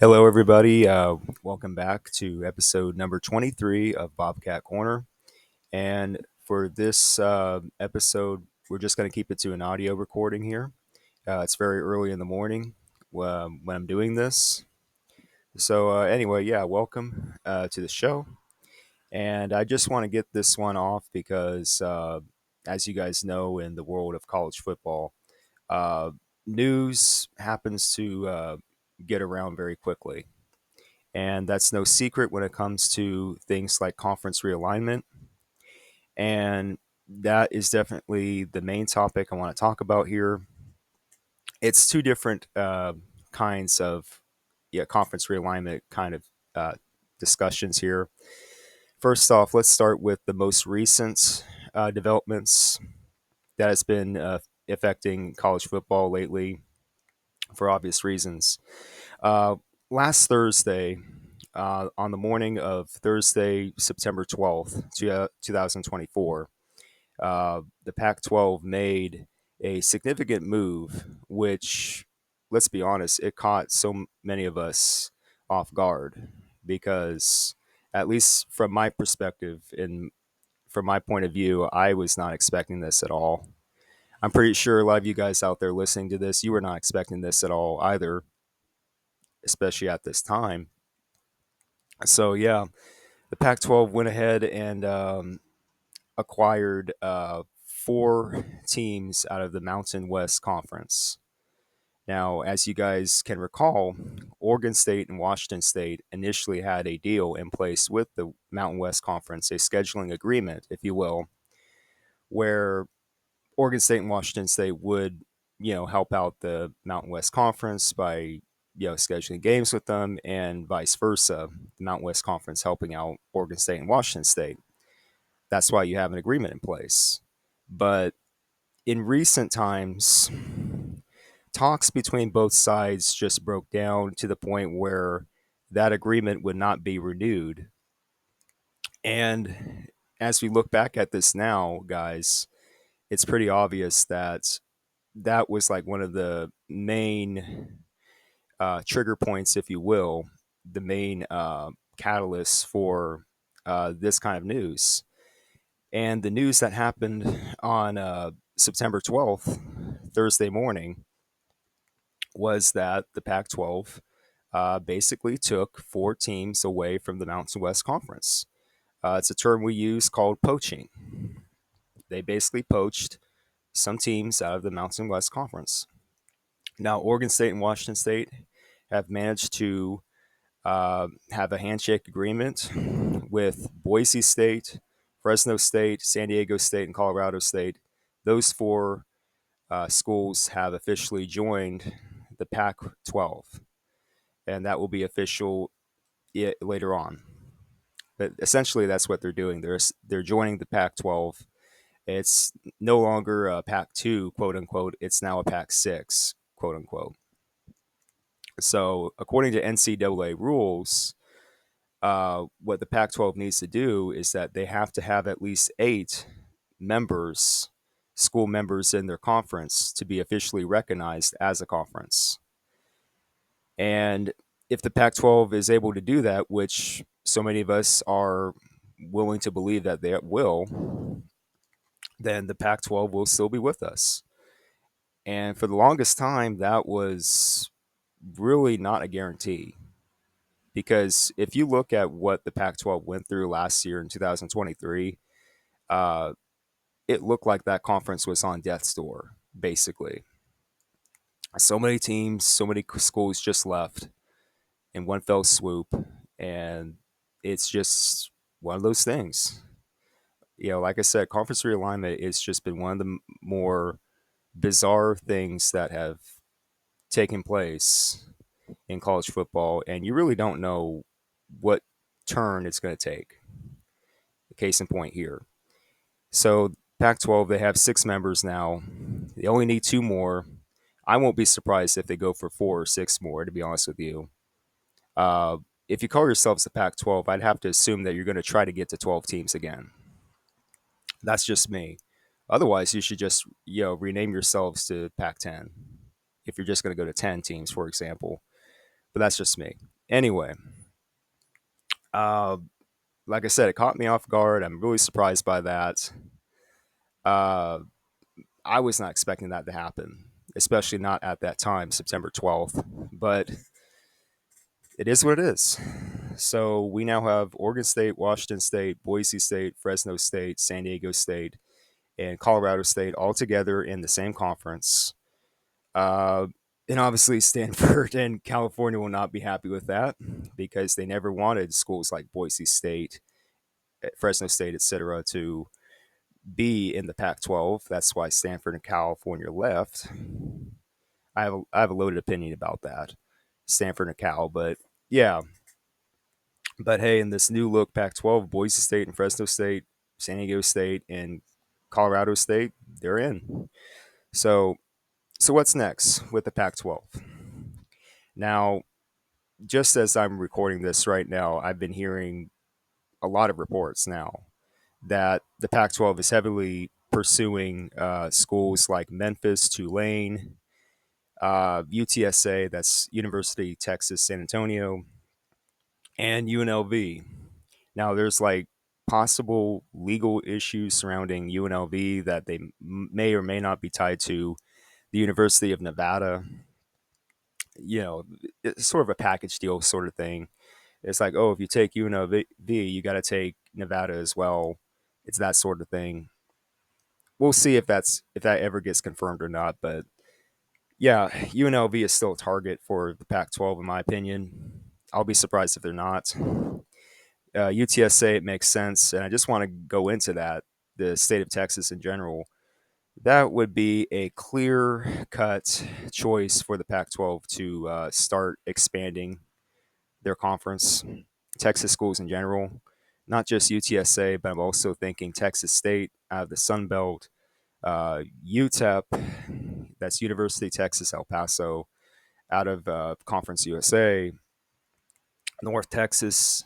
Hello, everybody. Welcome back to episode number 23 of Bobcat Corner. And for this episode, we're just going to keep it to an audio recording here. It's very early in the morning when I'm doing this. So, anyway, yeah, welcome to the show. And I just want to get this one off because, as you guys know, in the world of college football, uh, news happens to get around very quickly. And that's no secret when it comes to things like conference realignment. And that is definitely the main topic I want to talk about here. It's two different kinds of conference realignment kind of uh, discussions here. First off, let's start with the most recent developments that has been affecting college football lately for obvious reasons. Uh, Last Thursday, on the morning of Thursday, September 12th, 2024, the Pac 12 made a significant move, which, let's be honest, it caught so many of us off guard because, at least from my perspective and from my point of view, I was not expecting this at all. I'm pretty sure a lot of you guys out there listening to this, you were not expecting this at all either, especially at this time. So, yeah, the Pac 12 went ahead and acquired four teams out of the Mountain West Conference. Now, as you guys can recall, Oregon State and Washington State initially had a deal in place with the Mountain West Conference, a scheduling agreement, if you will, where Oregon State and Washington State would, help out the Mountain West Conference by, scheduling games with them and vice versa, the Mountain West Conference helping out Oregon State and Washington State. That's why you have an agreement in place. But in recent times, talks between both sides just broke down to the point where that agreement would not be renewed. And as we look back at this now, guys, it's pretty obvious that that was like one of the main trigger points, if you will, the main catalyst for this kind of news. And the news that happened on September 12th, Thursday morning, was that the Pac 12 basically took four teams away from the Mountain West Conference. It's a term we use called poaching. They basically poached some teams out of the Mountain West Conference. Now, Oregon State and Washington State have managed to have a handshake agreement with Boise State, Fresno State, San Diego State, and Colorado State. Those four schools have officially joined the Pac 12, and that will be official later on. But essentially, that's what they're doing. They're joining the Pac 12. It's no longer a Pac 2, quote unquote. It's now a Pac 6, quote unquote. So, according to NCAA rules, what the Pac 12 needs to do is that they have to have at least eight members, school members in their conference to be officially recognized as a conference. And if the Pac 12 is able to do that, which so many of us are willing to believe that they will, then the Pac 12 will still be with us. And for the longest time, that was really not a guarantee. Because if you look at what the Pac 12 went through last year in 2023, uh, it looked like that conference was on death's door, basically. So many teams, so many schools just left in one fell swoop. And it's just one of those things. Like I said, conference realignment has just been one of the more bizarre things that have taken place in college football, and you really don't know what turn it's going to take. Case in point here. So, Pac 12, they have six members now. They only need two more. I won't be surprised if they go for four or six more, to be honest with you. Uh, if you call yourselves the Pac 12, I'd have to assume that you're going to try to get to 12 teams again. That's just me. Otherwise, you should just rename yourselves to Pac 10 if you're just going to go to 10 teams, for example. But that's just me. Anyway, uh, like I said, it caught me off guard. I'm really surprised by that. Uh, I was not expecting that to happen, especially not at that time, September 12th. But it is what it is. So we now have Oregon State, Washington State, Boise State, Fresno State, San Diego State, and Colorado State all together in the same conference. Uh, and obviously, Stanford and California will not be happy with that because they never wanted schools like Boise State, Fresno State, etc., to be in the Pac-12. That's why Stanford and California left. I have a loaded opinion about that, Stanford and Cal, but yeah. But hey, in this new look Pac-12, Boise State and Fresno State, San Diego State and Colorado State, they're in. So, so what's next with the Pac-12? Now, just as I'm recording this right now, I've been hearing a lot of reports now that the Pac-12 is heavily pursuing schools like Memphis, Tulane, UTSA, that's University of Texas San Antonio, and UNLV. Now, there's like possible legal issues surrounding UNLV that they may or may not be tied to the University of Nevada. You know, it's sort of a package deal sort of thing. It's like, oh, if you take UNLV, you got to take Nevada as well. It's that sort of thing. We'll see if that ever gets confirmed or not. But yeah, UNLV is still a target for the Pac-12 in my opinion. I'll be surprised if they're not. UTSA, it makes sense, and I just want to go into that. The state of Texas in general, that would be a clear cut choice for the Pac-12 to start expanding their conference. Texas schools in general, not just UTSA, but I'm also thinking Texas State out of the Sun Belt, UTEP, that's University of Texas El Paso, out of Conference USA, North Texas.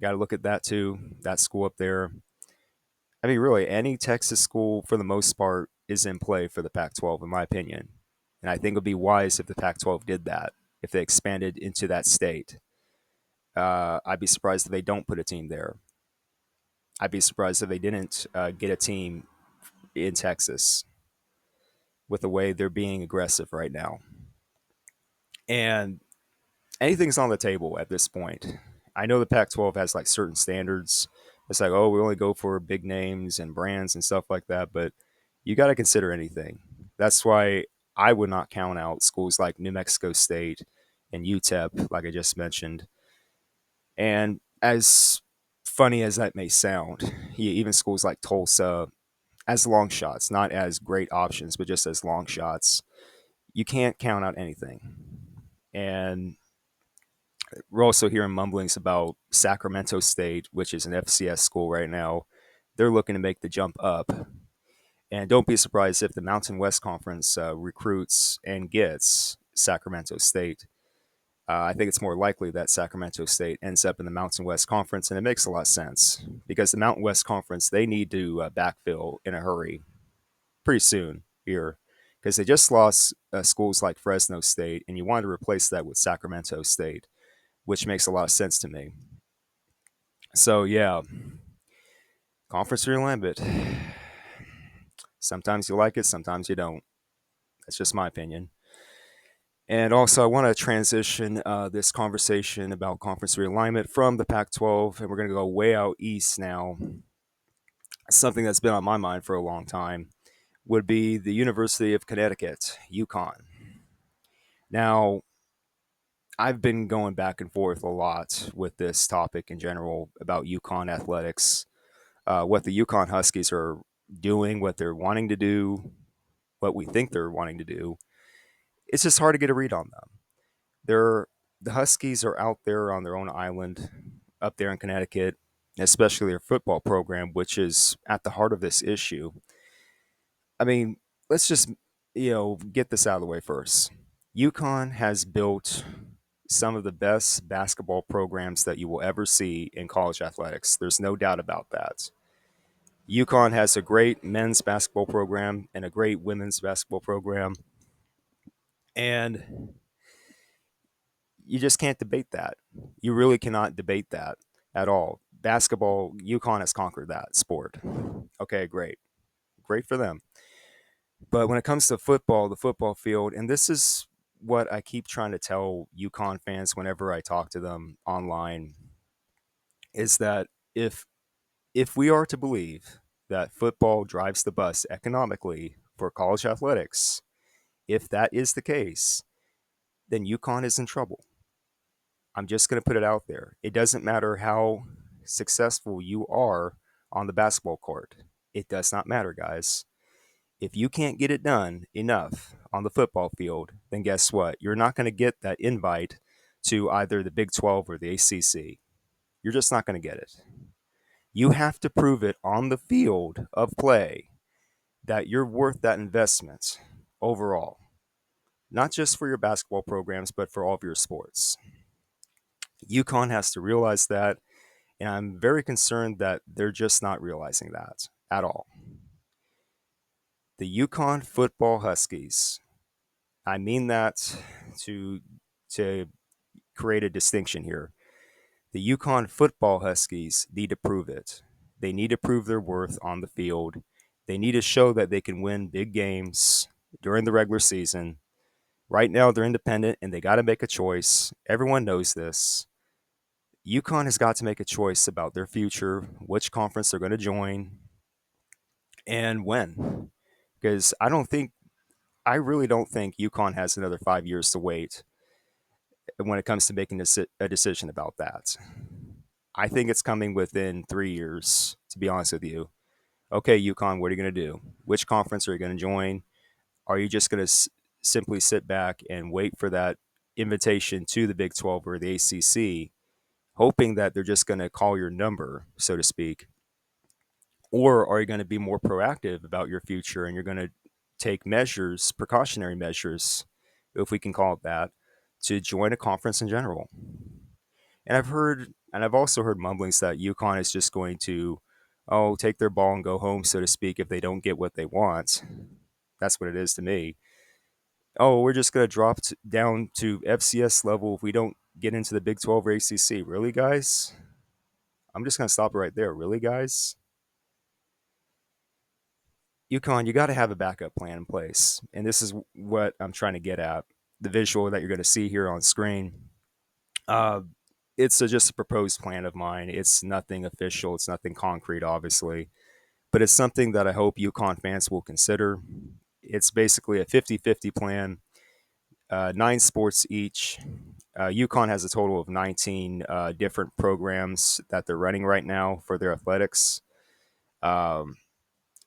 Got to look at that too. That school up there. I mean, really, any Texas school for the most part is in play for the Pac-12, in my opinion. And I think it would be wise if the Pac-12 did that, if they expanded into that state. I'd be surprised if they don't put a team there. I'd be surprised if they didn't get a team in Texas with the way they're being aggressive right now. And anything's on the table at this point. I know the Pac-12 has like certain standards. It's like, oh, we only go for big names and brands and stuff like that, but you got to consider anything. That's why I would not count out schools like New Mexico State and UTEP, like I just mentioned. And as funny as that may sound, even schools like Tulsa, as long shots, not as great options, but just as long shots, you can't count out anything. And we're also hearing mumblings about Sacramento State, which is an FCS school right now. They're looking to make the jump up. And don't be surprised if the Mountain West Conference recruits and gets Sacramento State. I think it's more likely that Sacramento State ends up in the Mountain West Conference, and it makes a lot of sense because the Mountain West Conference, they need to backfill in a hurry pretty soon here because they just lost schools like Fresno State, and you want to replace that with Sacramento State, which makes a lot of sense to me. So yeah, conference realignment. Sometimes you like it, sometimes you don't. That's just my opinion. And also, I want to transition this conversation about conference realignment from the Pac-12, and we're going to go way out east now. Something that's been on my mind for a long time would be the University of Connecticut, UConn. Now, I've been going back and forth a lot with this topic in general about UConn athletics, what the UConn Huskies are doing, what they're wanting to do, what we think they're wanting to do. It's just hard to get a read on them. They're the Huskies are out there on their own island up there in Connecticut, especially their football program, which is at the heart of this issue. I mean, let's just get this out of the way first. UConn has built some of the best basketball programs that you will ever see in college athletics. There's no doubt about that. UConn has a great men's basketball program and a great women's basketball program. And You just can't debate that. You really cannot debate that at all. Basketball, UConn has conquered that sport. Okay, great. Great for them. But when it comes to football, the football field, and this is what I keep trying to tell UConn fans whenever I talk to them online, is that if we are to believe that football drives the bus economically for college athletics, if that is the case, then UConn is in trouble. I'm just going to put it out there. It doesn't matter how successful you are on the basketball court. It does not matter, guys. If you can't get it done enough on the football field, then guess what? You're not going to get that invite to either the Big 12 or the ACC. You're just not going to get it. You have to prove it on the field of play that you're worth that investment overall, not just for your basketball programs, but for all of your sports. UConn has to realize that, and I'm very concerned that they're just not realizing that at all. The UConn football Huskies, I mean that to to create a distinction here. The UConn football Huskies need to prove it. They need to prove their worth on the field. They need to show that they can win big games during the regular season. Right now, they're independent and they got to make a choice. Everyone knows this. UConn has got to make a choice about their future, which conference they're going to join, and when. Because I really don't think UConn has another 5 years to wait when it comes to making a decision about that. I think it's coming within 3 years, to be honest with you. Okay, UConn, what are you going to do? Which conference are you going to join? Are you just going to simply sit back and wait for that invitation to the Big 12 or the ACC, hoping that they're just going to call your number, so to speak? Or are you going to be more proactive about your future and you're going to take measures, precautionary measures, if we can call it that, to join a conference in general? And I've also heard mumblings that UConn is just going to, take their ball and go home, so to speak, if they don't get what they want. That's what it is to me. Oh, we're just going to drop down to FCS level if we don't get into the Big 12 or ACC. Really, guys? I'm just going to stop it right there. Really, guys? UConn, you got to have a backup plan in place. And this is what I'm trying to get at. The visual that you're going to see here on screen. Uh, just a proposed plan of mine. It's nothing official. It's nothing concrete, obviously. But it's something that I hope UConn fans will consider. It's basically a 50-50 plan, 9 sports each. UConn has a total of 19 different programs that they're running right now for their athletics. Um,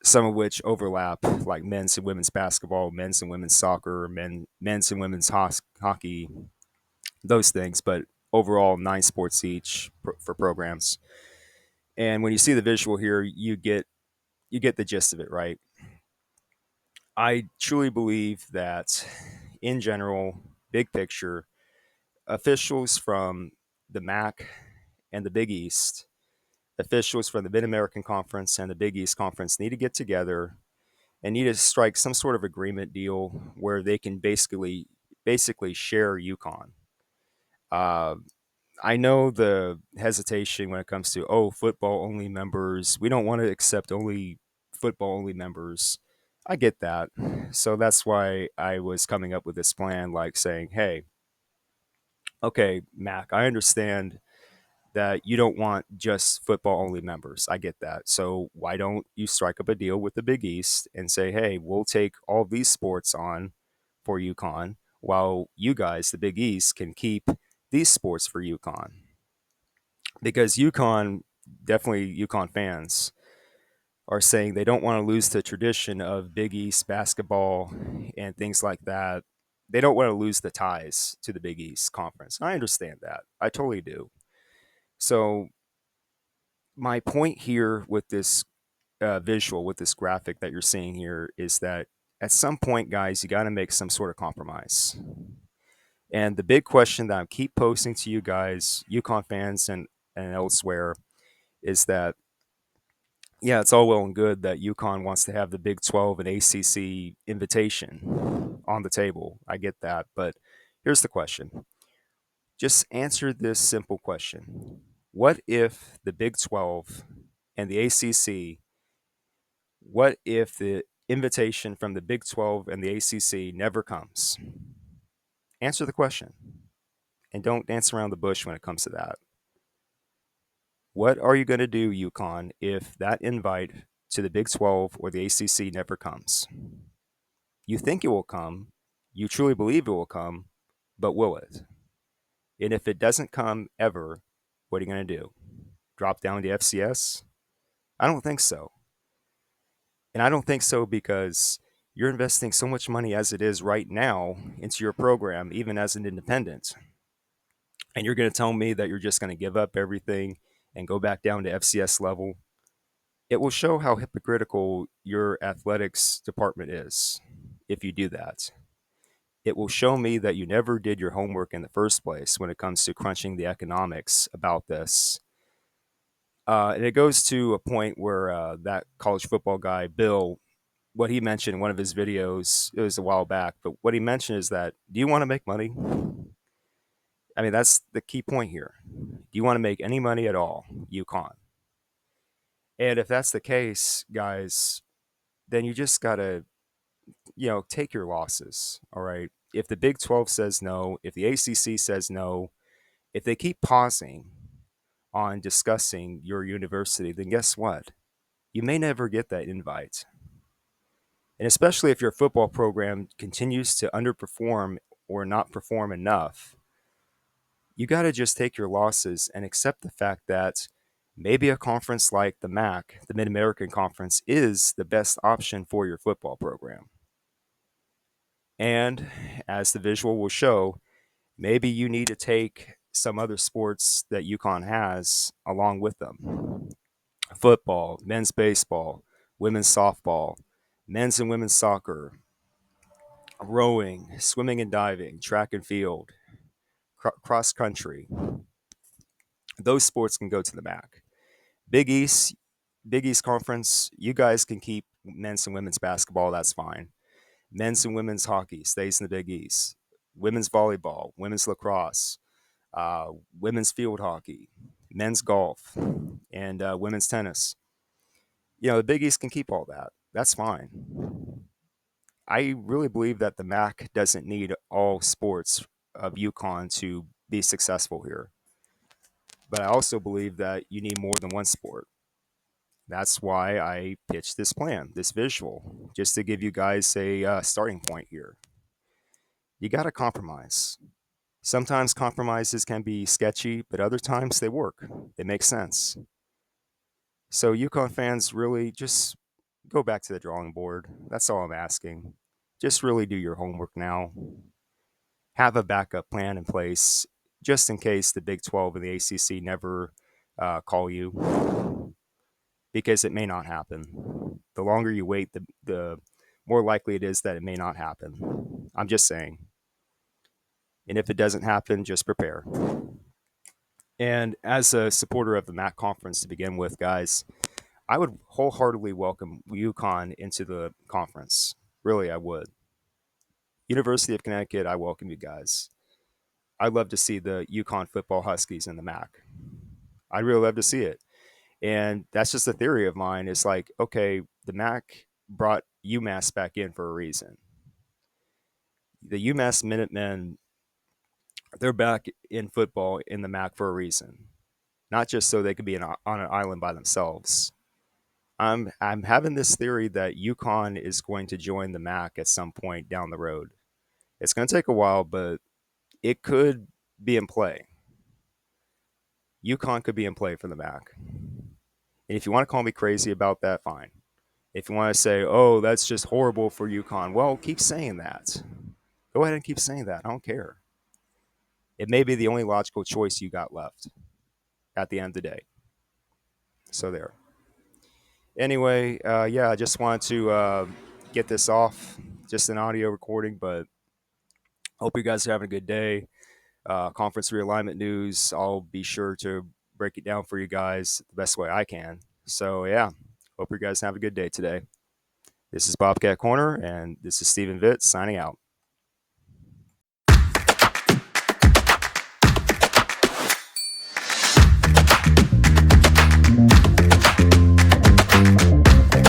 some of which overlap, like men's and women's basketball, men's and women's soccer, men's and women's hockey, those things. But overall, 9 sports each for programs. And when you see the visual here, you get the gist of it, right? I truly believe that, in general, big picture, officials from the MAC and the Big East, officials from the Mid American Conference and the Big East Conference need to get together and need to strike some sort of agreement deal where they can basically share UConn. Uh, I know the hesitation when it comes to, football only members. We don't want to accept only football only members. I get that. So that's why I was coming up with this plan, like saying, hey, okay, Mac, I understand that you don't want just football only members. I get that. So why don't you strike up a deal with the Big East and say, hey, we'll take all these sports on for UConn while you guys, the Big East, can keep these sports for UConn? Because UConn, definitely UConn fans, are saying they don't want to lose the tradition of Big East basketball and things like that. They don't want to lose the ties to the Big East Conference. I understand that. I totally do. So my point here with this visual, with this graphic that you're seeing here, is that at some point, guys, you got to make some sort of compromise. And the big question that I keep posting to you guys, UConn fans and elsewhere, is that, yeah, it's all well and good that UConn wants to have the Big 12 and ACC invitation on the table. I get that. But here's the question. Just answer this simple question. What if the Big 12 and the ACC, what if the invitation from the Big 12 and the ACC never comes? Answer the question and don't dance around the bush when it comes to that. What are you going to do, UConn, if that invite to the Big 12 or the ACC never comes? You think it will come, you truly believe it will come, but will it? And if it doesn't come ever, what are you going to do? Drop down to FCS? I don't think so. And I don't think so because you're investing so much money as it is right now into your program, even as an independent. And you're going to tell me that you're just going to give up everything and go back down to FCS level? It will show how hypocritical your athletics department is if you do that. It will show me that you never did your homework in the first place when it comes to crunching the economics about this. And it goes to a point where that college football guy, Bill, what he mentioned in one of his videos, it was a while back, but what he mentioned is that, do you want to make money? I mean, that's the key point here. Do you want to make any money at all, UConn? And if that's the case, guys, then you just got to, take your losses, all right? If the Big 12 says no, if the ACC says no, if they keep pausing on discussing your university, then guess what? You may never get that invite. And especially if your football program continues to underperform or not perform enough, you got to just take your losses and accept the fact that maybe a conference like the MAC, the Mid American Conference, is the best option for your football program. And as the visual will show, maybe you need to take some other sports that UConn has along with them: football, men's baseball, women's softball, men's and women's soccer, rowing, swimming and diving, track and field, cross country. Those sports can go to the MAC. Big East, Big East Conference, you guys can keep men's and women's basketball. That's fine. Men's and women's hockey stays in the Big East. Women's volleyball, women's lacrosse, uh, women's field hockey, men's golf, and women's tennis. The Big East can keep all that. That's fine. I really believe that the MAC doesn't need all sports of UConn to be successful here. But I also believe that you need more than one sport. That's why I pitched this plan, this visual, just to give you guys a starting point here. You got to compromise. Sometimes compromises can be sketchy, but other times they work. They make sense. So, UConn fans, really just go back to the drawing board. That's all I'm asking. Just really do your homework now. Have a backup plan in place just in case the Big 12 and the ACC never call you, because it may not happen. The longer you wait, the more likely it is that it may not happen. I'm just saying. And if it doesn't happen, just prepare. And as a supporter of the MAC conference to begin with, guys, I would wholeheartedly welcome UConn into the conference. Really, I would. University of Connecticut, I welcome you guys. I'd love to see the UConn football Huskies in the MAC. I'd really love to see it. And that's just a theory of mine. It's like, okay, the MAC brought UMass back in for a reason. The UMass Minutemen, they're back in football in the MAC for a reason, not just so they could be on an island by themselves. I'm having this theory that UConn is going to join the MAC at some point down the road. It's going to take a while, but it could be in play. UConn could be in play for the MAC. And if you want to call me crazy about that, fine. If you want to say, oh, that's just horrible for UConn, well, keep saying that. Go ahead and keep saying that. I don't care. It may be the only logical choice you got left at the end of the day. So there. Anyway, yeah, I just wanted to get this off, just an audio recording, but hope you guys are having a good day. Conference realignment news, I'll be sure to break it down for you guys the best way I can. So, yeah, hope you guys have a good day today. This is Bobcat Corner, and this is Stephen Vitt signing out.